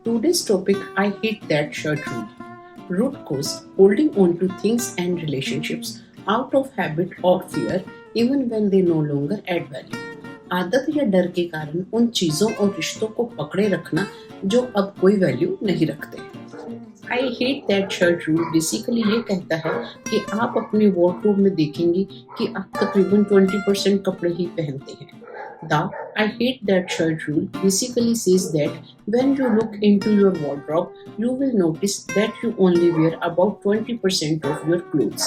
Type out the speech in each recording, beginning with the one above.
Today's topic, I hate that shirt rule. Root cause, holding on to things and relationships out of habit or fear even when they no longer add value. आदत या डर के कारण उन चीजों और रिश्तों को पकड़े रखना जो अब कोई वैल्यू नहीं रखते। I hate that shirt rule basically ये कहता है कि आप अपने वार्डरोब में देखेंगे कि आप तकरीबन 20% कपड़े ही पहनते हैं। The I hate that shirt rule basically says that when you look into your wardrobe, you will notice that you only wear about 20% of your clothes.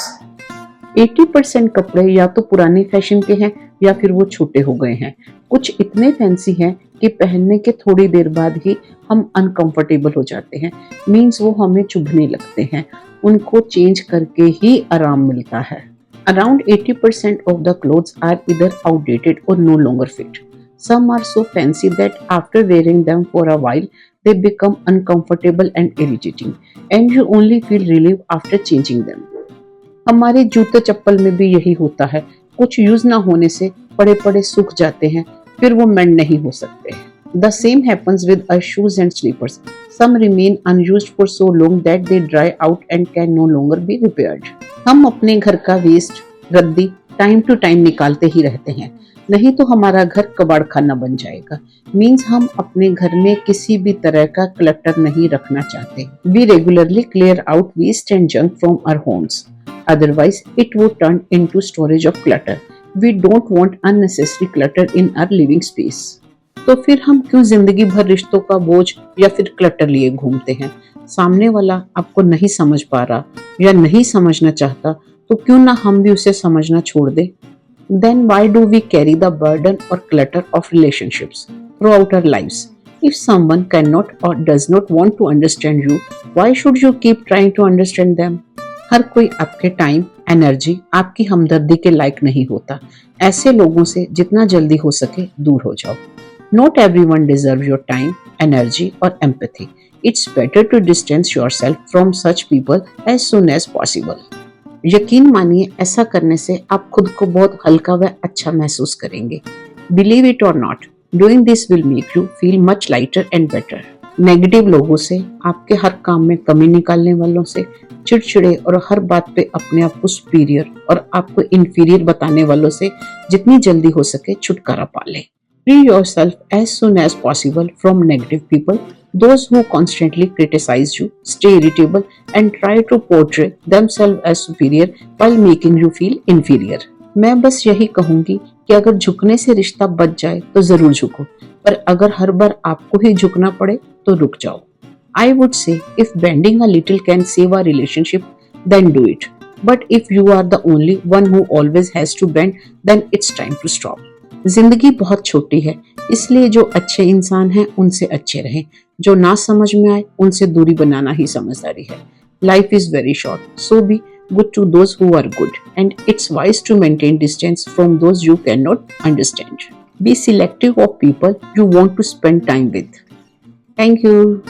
80% कपड़े या तो पुराने फैशन के हैं या फिर वो छोटे हो गए हैं। कुछ इतने फैंसी हैं कि पहनने के थोड़ी देर बाद ही हम अनकंफर्टेबल हो जाते हैं। मीन्स वो हमें चुभने लगते हैं। उनको चेंज करके ही आराम मिलता है। Around 80% of the clothes are either outdated or no longer fit. Some are so fancy that after wearing them for a while, they become uncomfortable and irritating, and you only feel relief after changing them. हमारे जूते चप्पल में भी यही होता है। कुछ use ना होने से पड़े पड़े सूख जाते हैं, फिर वो मेंड नहीं हो सकते। The same happens with our shoes and slippers. Some remain unused for so long that they dry out and can no longer be repaired. हम अपने घर का वेस्ट, रद्दी टाइम टू टाइम निकालते ही रहते हैं, नहीं तो हमारा घर कबाड़ खाना बन जाएगा। मीन्स हम अपने घर में किसी भी तरह का क्लटर नहीं रखना चाहते। We regularly clear out waste and junk from our homes. Otherwise, it would turn into storage of clutter. We don't want unnecessary clutter in our living space. तो फिर हम क्यों जिंदगी भर रिश्तों का बोझ या फिर क्लटर लिए घूमते हैं? सामने वाला आपको नहीं समझ पा रहा या नहीं समझना चाहता तो क्यों ना हम भी उसे समझना छोड़ दे? Then why do we carry the burden or clutter of relationships throughout our lives? If someone cannot or does not want to understand you, why should you keep trying to understand them? हर कोई आपके time, energy, आपकी हमदर्दी के लायक नहीं होता। ऐसे लोगों से जितना जल्दी हो सके दूर हो जाओ। Not everyone deserves your time, energy or empathy. It's better to distance yourself from such people as soon as possible. यकीन मानिए ऐसा करने से आप खुद को बहुत हल्का व अच्छा महसूस करेंगे। Believe it or not, doing this will make you feel much lighter and better. Negative लोगों से, आपके हर काम में कमी निकालने वालों से, चिड़चिड़े और हर बात पे अपने आप को सुपीरियर और आपको इंफीरियर बताने वालों से जितनी जल्दी हो सके छुटकारा पा लें। Free yourself as soon as possible from negative people, those who constantly criticize you, stay irritable, and try to portray themselves as superior while making you feel inferior. मैं बस यही कहूंगी कि अगर झुकने से रिश्ता बच जाए तो जरूर झुको, पर अगर हर बार आपको ही झुकना पड़े तो रुक जाओ। I would say if bending a little can save a relationship, then do it. But if you are the only one who always has to bend, then it's time to stop. जिंदगी बहुत छोटी है, इसलिए जो अच्छे इंसान हैं उनसे अच्छे रहें, जो ना समझ में आए उनसे दूरी बनाना ही समझदारी है। Life is very short, so be good to those who are good, and it's wise to maintain distance from those you cannot understand. Be selective of people you want to spend time with. Thank you.